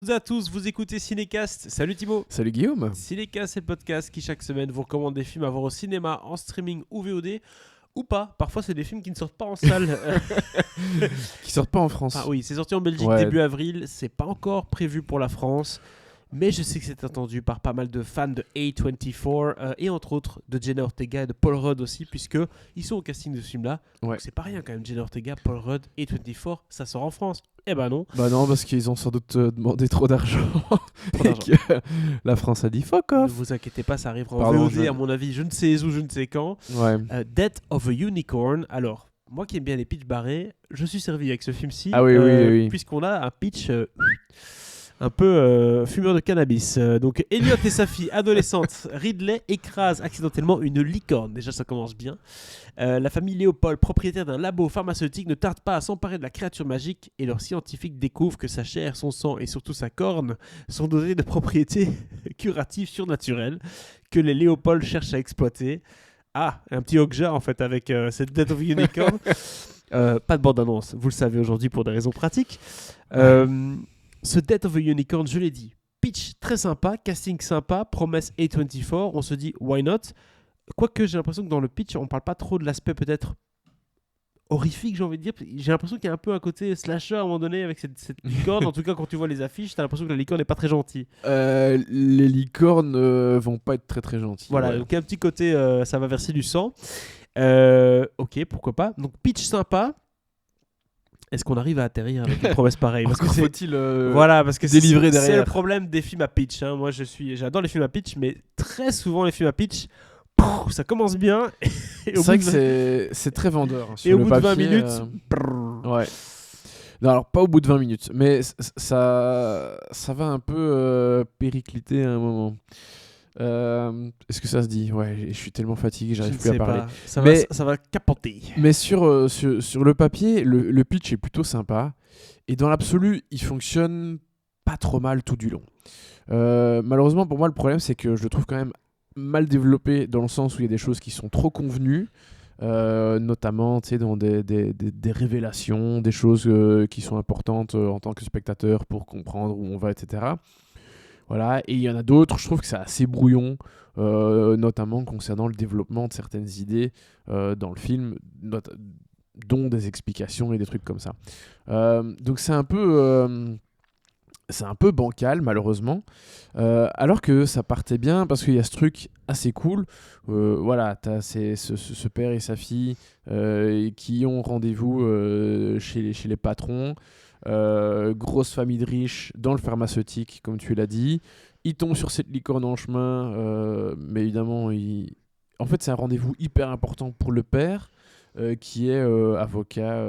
À tous, vous écoutez Cinécast. Salut Thibaut. Salut Guillaume. Cinécast, c'est le podcast qui chaque semaine vous recommande des films à voir au cinéma, en streaming ou VOD. Ou pas, parfois c'est des films qui ne sortent pas en salle. Qui sortent pas en France. Ah oui, c'est sorti en Belgique début avril, c'est pas encore prévu pour la France. Mais je sais que c'est attendu par pas mal de fans de A24 et entre autres de Jenna Ortega et de Paul Rudd aussi, puisqu'ils sont au casting de ce film-là. Ouais. Donc c'est pas rien quand même, Jenna Ortega, Paul Rudd, A24, ça sort en France. Eh ben non. Bah non, parce qu'ils ont sans doute demandé trop d'argent. Trop d'argent. Et que la France a dit fuck Ne off. vous inquiétez pas, ça arrivera en VOD à mon avis, je ne sais où, je ne sais quand. Ouais. Death of a Unicorn. Alors, moi qui aime bien les pitchs barrés, je suis servi avec ce film-ci. Ah oui. Puisqu'on a un pitch... un peu fumeur de cannabis. Donc Elliot et sa fille adolescente Ridley écrasent accidentellement une licorne. Déjà ça commence bien. La famille Léopold, propriétaire d'un labo pharmaceutique, ne tarde pas à s'emparer de la créature magique et leurs scientifiques découvrent que sa chair, son sang et surtout sa corne sont dotés de propriétés curatives surnaturelles que les Léopold cherchent à exploiter. Ah, un petit Okja en fait avec cette Death of a Unicorn. Pas de bande-annonce, vous le savez aujourd'hui pour des raisons pratiques. Ce Death of a Unicorn, je l'ai dit, pitch très sympa, casting sympa, promesse A24, on se dit why not. Quoique j'ai l'impression que dans le pitch, on parle pas trop de l'aspect peut-être horrifique, j'ai envie de dire. J'ai l'impression qu'il y a un peu un côté slasher à un moment donné avec cette licorne. En tout cas, quand tu vois les affiches, t'as l'impression que la licorne n'est pas très gentille. Les licornes vont pas être très très gentilles. Voilà, ouais. donc un petit côté, ça va verser du sang. Ok, pourquoi pas. Donc pitch sympa. Est-ce qu'on arrive à atterrir avec une promesse pareille? Parce que faut-il voilà, parce que délivrer c'est derrière. le problème des films à pitch. Hein. Moi, j'adore les films à pitch, mais très souvent les films à pitch, ça commence bien. C'est vrai que c'est très vendeur. Hein, sur et au le bout papier, de 20 minutes, ouais. Non, alors pas au bout de 20 minutes, mais ça va un peu péricliter à un moment. Est-ce que ça se dit? Ouais, je suis tellement fatigué, j'arrive plus à parler. Ça va capoter. Mais sur le papier, le pitch est plutôt sympa. Et dans l'absolu, il fonctionne pas trop mal tout du long. Malheureusement, pour moi, le problème, c'est que je le trouve quand même mal développé dans le sens où il y a des choses qui sont trop convenues. Notamment dans des révélations, des choses qui sont importantes en tant que spectateur pour comprendre où on va, etc. Voilà, et il y en a d'autres, je trouve que c'est assez brouillon, notamment concernant le développement de certaines idées dans le film, dont des explications et des trucs comme ça. Donc c'est un peu bancal, malheureusement, alors que ça partait bien, parce qu'il y a ce truc assez cool. Voilà, t'as ce père et sa fille qui ont rendez-vous chez les patrons. Grosse famille de riches dans le pharmaceutique, comme tu l'as dit. Ils tombent sur cette licorne en chemin, mais évidemment, en fait, c'est un rendez-vous hyper important pour le père, qui est avocat,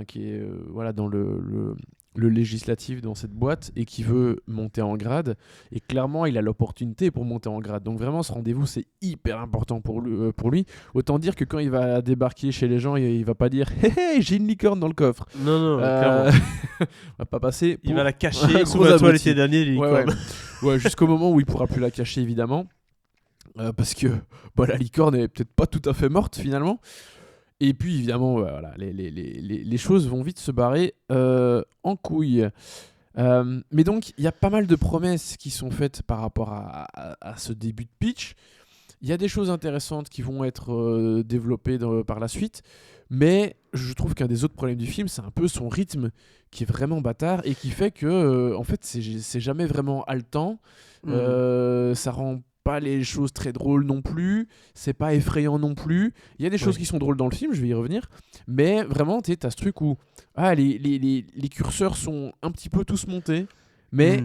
qui est voilà, dans le législatif dans cette boîte et qui veut monter en grade. Et clairement, il a l'opportunité pour monter en grade. Donc vraiment, ce rendez-vous, c'est hyper important pour lui. Autant dire que quand il va débarquer chez les gens, il va pas dire « Hé, j'ai une licorne dans le coffre !» Non, clairement. On va pas passer pour... Il va la cacher sous la toile l'été dernier, les licornes. Ouais, jusqu'au moment où il pourra plus la cacher, évidemment. Parce que la licorne est peut-être pas tout à fait morte, finalement. Et puis évidemment, voilà, les choses vont vite se barrer en couille. Mais donc, il y a pas mal de promesses qui sont faites par rapport à ce début de pitch. Il y a des choses intéressantes qui vont être développées par la suite. Mais je trouve qu'un des autres problèmes du film, c'est un peu son rythme qui est vraiment bâtard et qui fait que, en fait, c'est jamais vraiment haletant. Ça rend pas les choses très drôles non plus, c'est pas effrayant non plus. Il y a des choses qui sont drôles dans le film, je vais y revenir, mais vraiment t'as ce truc où les curseurs sont un petit peu tous montés, mais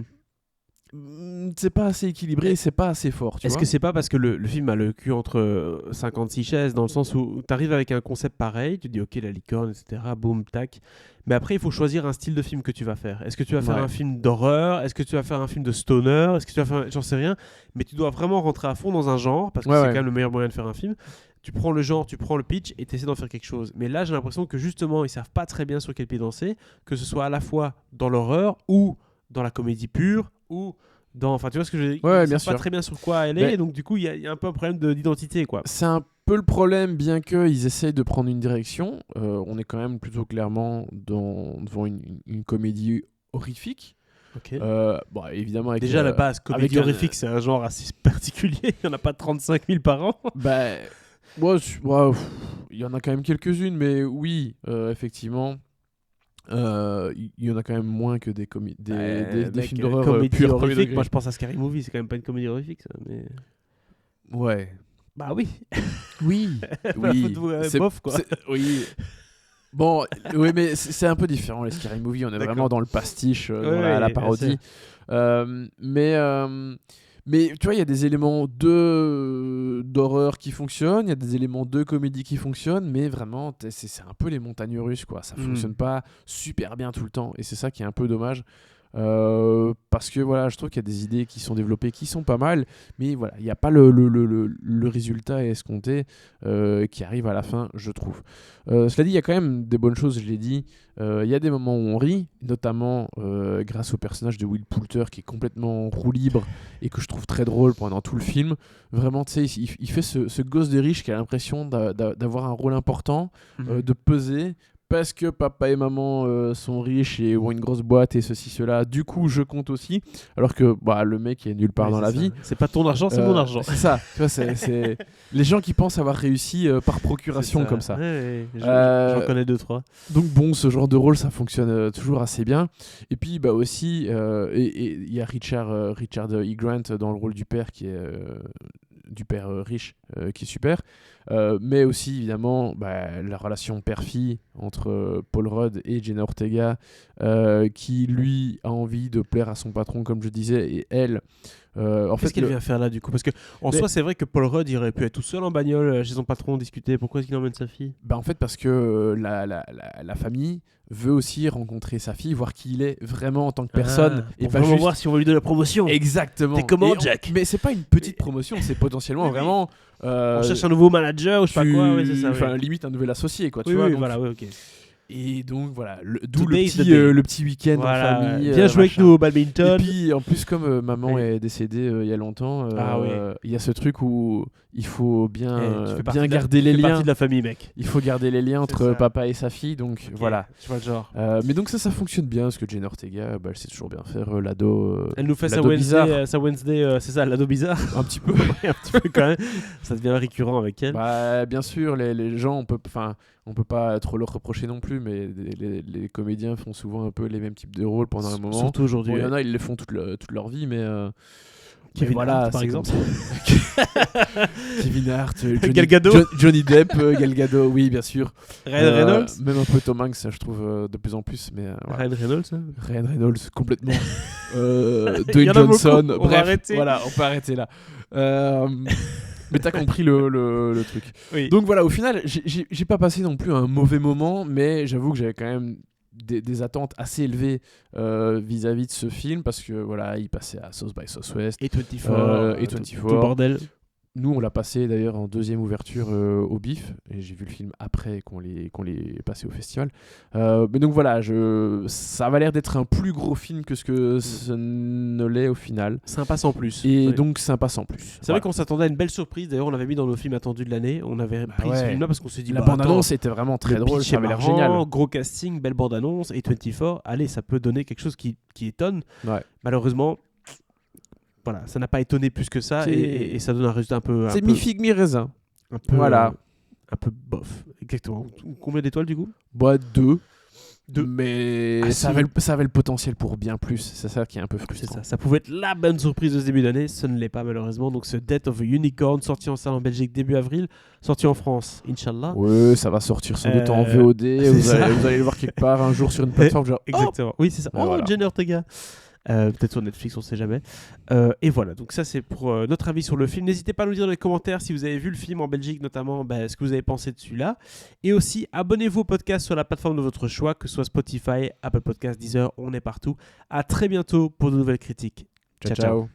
c'est pas assez équilibré, c'est pas assez fort. Est-ce que c'est pas parce que le film a le cul entre 56 chaises, dans le sens où t'arrives avec un concept pareil, tu dis ok la licorne, etc., boum, tac, mais après il faut choisir un style de film que tu vas faire. Est-ce que tu vas faire un film d'horreur? Est-ce que tu vas faire un film de stoner? Est-ce que tu vas faire... J'en sais rien, mais tu dois vraiment rentrer à fond dans un genre, parce que c'est quand même le meilleur moyen de faire un film. Tu prends le genre, tu prends le pitch et tu essaies d'en faire quelque chose. Mais là j'ai l'impression que justement ils savent pas très bien sur quel pied danser, que ce soit à la fois dans l'horreur ou dans la comédie pure ou... Enfin, tu vois ce que je veux dire? Ouais, ils savent pas très bien sur quoi elle est, et donc du coup il y a un peu un problème d'identité, quoi. C'est un peu le problème, bien qu'ils essayent de prendre une direction. On est quand même plutôt clairement devant une comédie horrifique. Ok. Bon, évidemment avec Déjà, à la base, comédie avec un- horrifique, c'est un genre assez particulier. Il n'y en a pas 35 000 par an. Bah, il y en a quand même quelques-unes, mais oui, effectivement, il y en a quand même moins que des Mec, films d'horreur comédie purs premier horrifique, degré. moi je pense à Scary Movie, c'est quand même pas une comédie horrifique, ça. Mais... Ouais. Bah oui. Oui. Oui. Bof, quoi. Oui. Bon, oui, mais c'est un peu différent, les Scary Movie. On est D'accord. vraiment dans le pastiche, dans Ouais, la bien parodie. Mais tu vois, il y a des éléments d'horreur qui fonctionnent, il y a des éléments de comédie qui fonctionnent, mais vraiment, c'est un peu les montagnes russes, quoi. Ça fonctionne pas super bien tout le temps, et c'est ça qui est un peu dommage. Parce que voilà, je trouve qu'il y a des idées qui sont développées qui sont pas mal, mais voilà, il n'y a pas le résultat escompté qui arrive à la fin, je trouve. Cela dit, il y a quand même des bonnes choses, je l'ai dit. Il y a des moments où on rit, notamment grâce au personnage de Will Poulter qui est complètement en roue libre et que je trouve très drôle pendant tout le film. Vraiment, tu sais, il fait ce gosse de riche qui a l'impression d'avoir un rôle important, de peser. Parce que papa et maman sont riches et ont une grosse boîte et ceci, cela. Du coup, je compte aussi. Alors que le mec est nulle part dans la vie. C'est pas ton argent, c'est mon argent. C'est ça. Tu vois, c'est les gens qui pensent avoir réussi par procuration comme ça. Ouais, j'en connais 2-3. Donc bon, ce genre de rôle, ça fonctionne toujours assez bien. Et puis aussi, il y a Richard E. Grant dans le rôle du père qui est... du père riche qui est super, mais aussi évidemment la relation père-fille entre Paul Rudd et Jenna Ortega qui lui a envie de plaire à son patron comme je disais, et elle qu'est-ce qu'elle vient faire là du coup, parce que soi c'est vrai que Paul Rudd il aurait pu être tout seul en bagnole chez son patron discuter. Pourquoi est-ce qu'il emmène sa fille? En fait parce que la famille veut aussi rencontrer sa fille, voir qui il est vraiment en tant que personne, et pas vraiment juste voir si on veut lui donner la promotion. Exactement. T'es comment, Jack? Mais c'est pas une petite promotion, c'est potentiellement Oui. vraiment On cherche un nouveau manager ou je sais pas quoi. Ouais, c'est ça. Enfin, limite un nouvel associé, quoi. Tu Oui, vois, oui, donc... voilà, oui, ok. Et donc voilà, d'où Today's the day. le petit week-end Voilà. en famille. Viens jouer avec nous au badminton. Et puis en plus, comme maman Oui. est décédée il y a longtemps, Ah oui. il y a ce truc où il faut bien Tu fais partie garder les tu fais liens. partie de la famille, mec. Il faut garder les liens C'est entre ça. papa et sa fille, donc Ok, voilà. Tu vois le genre. Mais donc ça fonctionne bien, parce que Jenna Ortega, elle sait toujours bien faire l'ado. Elle nous fait sa l'ado bizarre. Wednesday, c'est ça, l'ado bizarre. Un petit peu. Ouais, un petit peu quand même. Ça devient récurrent avec elle. Bien sûr, les gens, on peut pas trop leur reprocher non plus, mais les comédiens font souvent un peu les mêmes types de rôles pendant un moment. Surtout aujourd'hui. Bon, il y en a, ils les font toute leur vie, mais Kevin Hart, par c'est exemple. comme ça. Kevin Hart, Gal Gadot. Johnny Depp, Gal Gadot, oui, bien sûr. Ryan Reynolds. Même un peu Tom Hanks, je trouve, de plus en plus. Mais, voilà. Ryan Reynolds. Hein. Ryan Reynolds, complètement. Il y Dwayne en a Johnson, beaucoup, on va bref, arrêter. voilà, on peut arrêter là. Mais t'as compris le truc. Oui. Donc voilà, au final, j'ai pas passé non plus un mauvais moment, mais j'avoue que j'avais quand même des attentes assez élevées vis-à-vis de ce film, parce que voilà, il passait à South by Southwest. Et 24. Et Tout 24. le bordel. Nous, on l'a passé d'ailleurs en deuxième ouverture au BIF, et j'ai vu le film après qu'on l'ait passé au festival. Mais donc voilà, ça avait l'air d'être un plus gros film que ce que ce ne l'est au final. Sympa sans plus. Et Ouais. donc sympa sans plus. C'est vrai qu'on s'attendait à une belle surprise. D'ailleurs, on l'avait mis dans nos films attendus de l'année. On avait pris ce film-là parce qu'on s'est dit la bande-annonce était vraiment très drôle, ça avait l'air génial. Gros casting, belle bande-annonce. Et 24, allez, ça peut donner quelque chose qui étonne. Ouais. Malheureusement, voilà, ça n'a pas étonné plus que ça. Et ça donne un résultat un peu. C'est mi-figue, mi-raisin. Un peu, Voilà. Un peu bof. Exactement. Combien d'étoiles du coup? 2. Deux. Mais ça avait le potentiel pour bien plus. C'est ça qui est un peu C'est frustrant. ça. Ça pouvait être la bonne surprise de ce début d'année. Ce ne l'est pas malheureusement. Donc ce Death of a Unicorn, sorti en salle en Belgique début avril, sorti en France, Inch'Allah. Ouais, ça va sortir sans doute en VOD. Vous allez le voir quelque part un jour sur une plateforme. Genre, Exactement. Oui, c'est ça. Ouais, voilà. Jenna Ortega. Peut-être sur Netflix, on sait jamais. Et voilà, donc ça c'est pour notre avis sur le film. N'hésitez pas à nous dire dans les commentaires si vous avez vu le film en Belgique, notamment ce que vous avez pensé de celui-là. Et aussi, abonnez-vous au podcast sur la plateforme de votre choix, que ce soit Spotify, Apple Podcasts, Deezer, on est partout. À très bientôt pour de nouvelles critiques. Ciao, ciao.